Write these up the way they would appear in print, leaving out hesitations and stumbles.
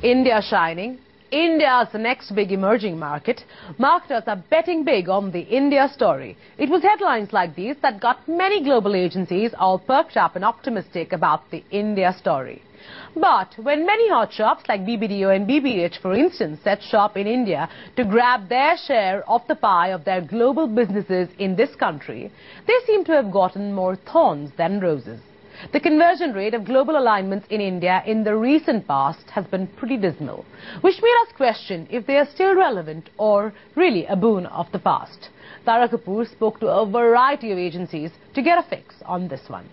India shining, India's next big emerging market. Marketers are betting big on the India story. It was headlines like these that got many global agencies all perked up and optimistic about the India story. But when many hot shops like BBDO and BBH, for instance, set shop in India to grab their share of the pie of their global businesses in this country, they seem to have gotten more thorns than roses. The conversion rate of global alignments in India in the recent past has been pretty dismal, which made us question if they are still relevant or really a boon of the past. Tara Kapoor spoke to a variety of agencies to get a fix on this one.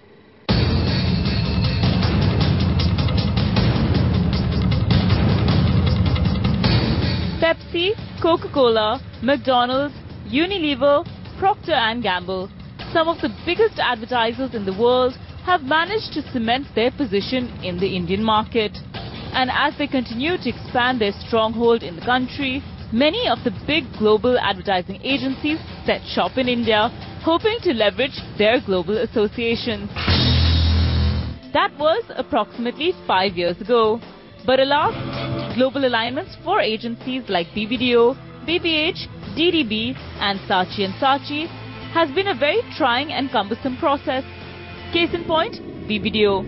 Pepsi, Coca-Cola, McDonald's, Unilever, Procter & Gamble, some of the biggest advertisers in the world have managed to cement their position in the Indian market. And as they continue to expand their stronghold in the country, many of the big global advertising agencies set shop in India, hoping to leverage their global associations. That was approximately 5 years ago. But alas, global alignments for agencies like BBDO, BBH, DDB and Saatchi & Saatchi has been a very trying and cumbersome process. Case in point, BBDO.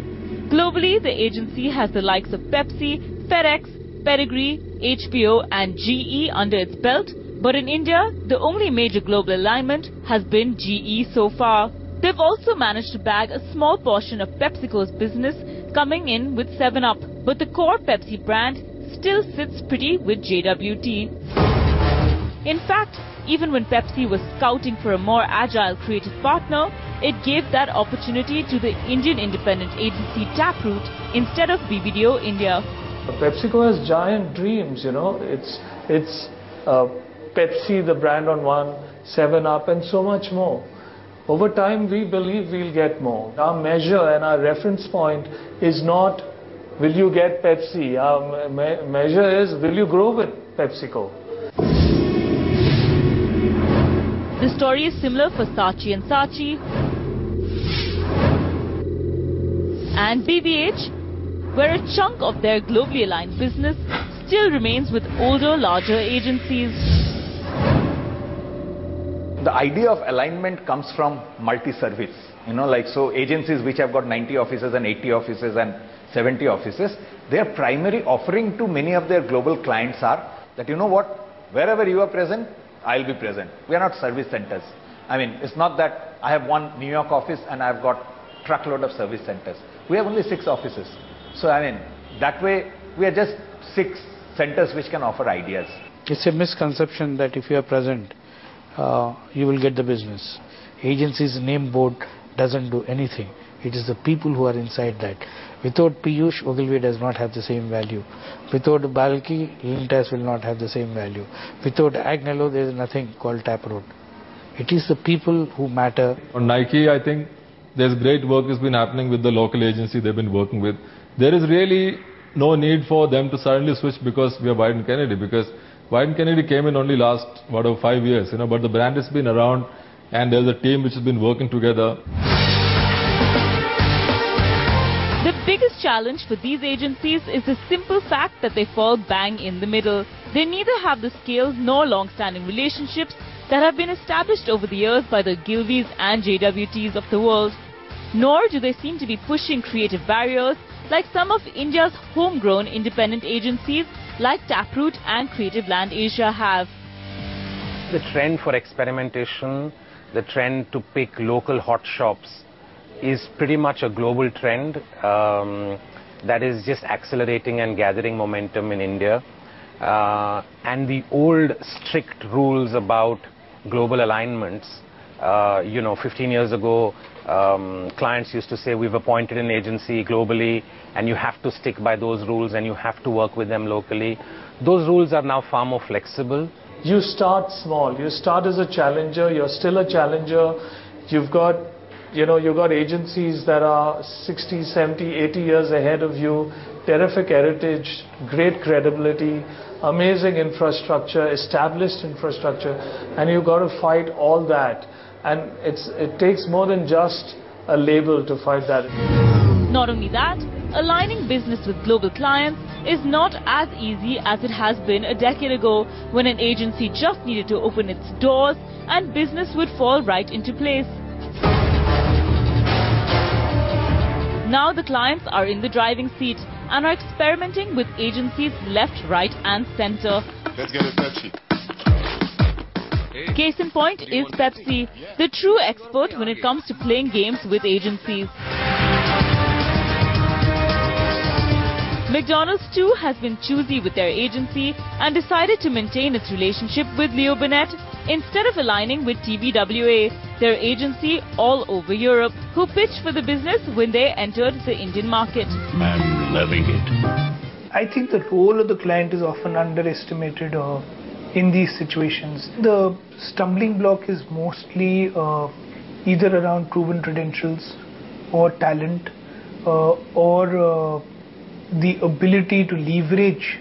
Globally, the agency has the likes of Pepsi, FedEx, Pedigree, HBO and GE under its belt. But in India, the only major global alignment has been GE so far. They've also managed to bag a small portion of PepsiCo's business coming in with 7-Up. But the core Pepsi brand still sits pretty with JWT. In fact, even when Pepsi was scouting for a more agile creative partner, it gave that opportunity to the Indian independent agency Taproot instead of BBDO India. PepsiCo has giant dreams, you know. It's Pepsi, the brand on one, 7-Up and so much more. Over time, we believe we'll get more. Our measure and our reference point is not, will you get Pepsi? Our measure is, will you grow with PepsiCo? The story is similar for Saatchi & Saatchi and BBH, where a chunk of their globally aligned business still remains with older, larger agencies. The idea of alignment comes from multi-service. You know, like so agencies which have got 90 offices and 80 offices and 70 offices, their primary offering to many of their global clients are that, you know what, wherever you are present, I'll be present. We are not service centers. I mean, it's not that I have one New York office and I've got truckload of service centers. We have only 6 offices. So, I mean, that way we are just 6 centers which can offer ideas. It's a misconception that if you are present, you will get the business. Agency's name board doesn't do anything. It is the people who are inside that. Without Piyush, Ogilvy does not have the same value. Without Balki, Lintas will not have the same value. Without Agnello, there is nothing called Taproot. It is the people who matter. On Nike, I think there's great work has been happening with the local agency they've been working with. There is really no need for them to suddenly switch because we are Biden Kennedy, because Biden Kennedy came in only last, 5 years, you know, but the brand has been around and there's a team which has been working together. The biggest challenge for these agencies is the simple fact that they fall bang in the middle. They neither have the scale nor long-standing relationships that have been established over the years by the Gilveys and JWTs of the world. Nor do they seem to be pushing creative barriers like some of India's homegrown independent agencies like Taproot and Creative Land Asia have. The trend for experimentation, the trend to pick local hot shops is pretty much a global trend that is just accelerating and gathering momentum in India. And the old strict rules about global alignments, 15 years ago, clients used to say, we've appointed an agency globally and you have to stick by those rules and you have to work with them locally. Those rules are now far more flexible. You start small. You start as a challenger. You're still a challenger. You've got agencies that are 60, 70, 80 years ahead of you, terrific heritage, great credibility, amazing infrastructure, established infrastructure, and you've got to fight all that. And it takes more than just a label to fight that. Not only that, aligning business with global clients is not as easy as it has been a decade ago, when an agency just needed to open its doors and business would fall right into place. Now the clients are in the driving seat and are experimenting with agencies left, right and center. Let's get it Pepsi. Case in point is Pepsi, the true expert when it comes to playing games with agencies. McDonald's too has been choosy with their agency and decided to maintain its relationship with Leo Burnett instead of aligning with TBWA, their agency all over Europe, who pitched for the business when they entered the Indian market. I'm loving it. I think the role of the client is often underestimated in these situations. The stumbling block is mostly either around proven credentials or talent or the ability to leverage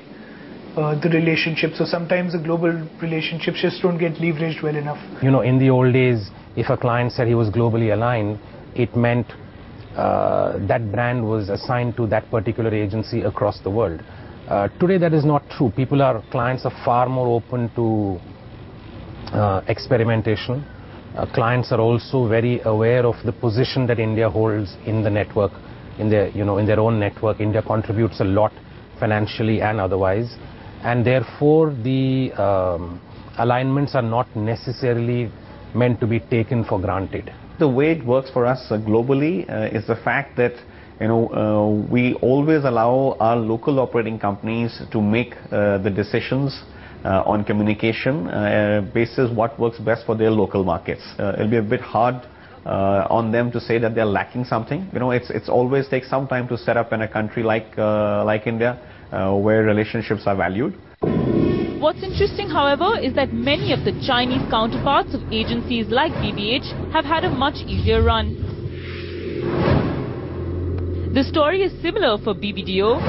the relationship. So sometimes the global relationships just don't get leveraged well enough. You know, in the old days, if a client said he was globally aligned, it meant that brand was assigned to that particular agency across the world. Today that is not true. Clients are far more open to experimentation. Clients are also very aware of the position that India holds in the network, in their own network. India contributes a lot financially and otherwise, and therefore the alignments are not necessarily meant to be taken for granted. The way it works for us globally is the fact that we always allow our local operating companies to make the decisions on communication basis what works best for their local markets. It'll be a bit hard on them to say that they're lacking something. It's always takes some time to set up in a country like India where relationships are valued. What's interesting, however, is that many of the Chinese counterparts of agencies like BBH have had a much easier run. The story is similar for BBDO,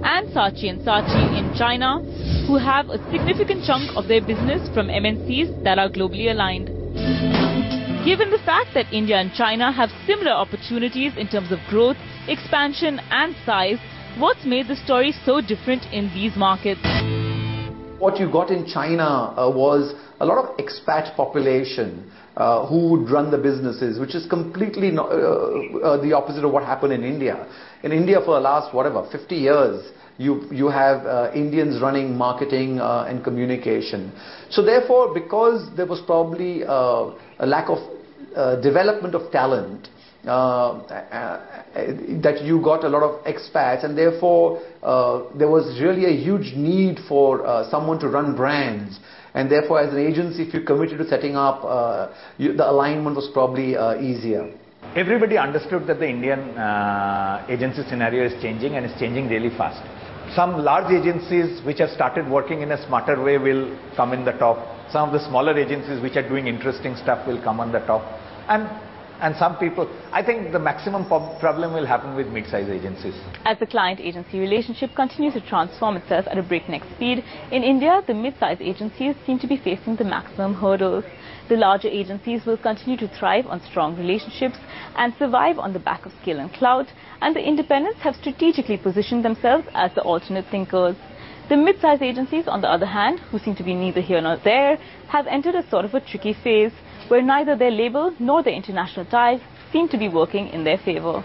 and Saatchi & Saatchi in China, who have a significant chunk of their business from MNCs that are globally aligned. Given the fact that India and China have similar opportunities in terms of growth, expansion and size, what's made the story so different in these markets? What you got in China was a lot of expat population who would run the businesses, which is completely the opposite of what happened in India. In India for the last, 50 years, you have Indians running marketing and communication. So therefore, because there was probably a lack of development of talent, that you got a lot of expats, and therefore there was really a huge need for someone to run brands, and therefore as an agency, if you committed to setting up, the alignment was probably easier. Everybody understood that the Indian agency scenario is changing, and it's changing really fast. Some large agencies which have started working in a smarter way will come in the top. Some of the smaller agencies which are doing interesting stuff will come on the top. And some people, I think the maximum problem will happen with mid-size agencies. As the client-agency relationship continues to transform itself at a breakneck speed, in India, the mid-size agencies seem to be facing the maximum hurdles. The larger agencies will continue to thrive on strong relationships and survive on the back of skill and clout, and the independents have strategically positioned themselves as the alternate thinkers. The mid-size agencies, on the other hand, who seem to be neither here nor there, have entered a sort of a tricky phase, where neither their label nor their international ties seem to be working in their favor.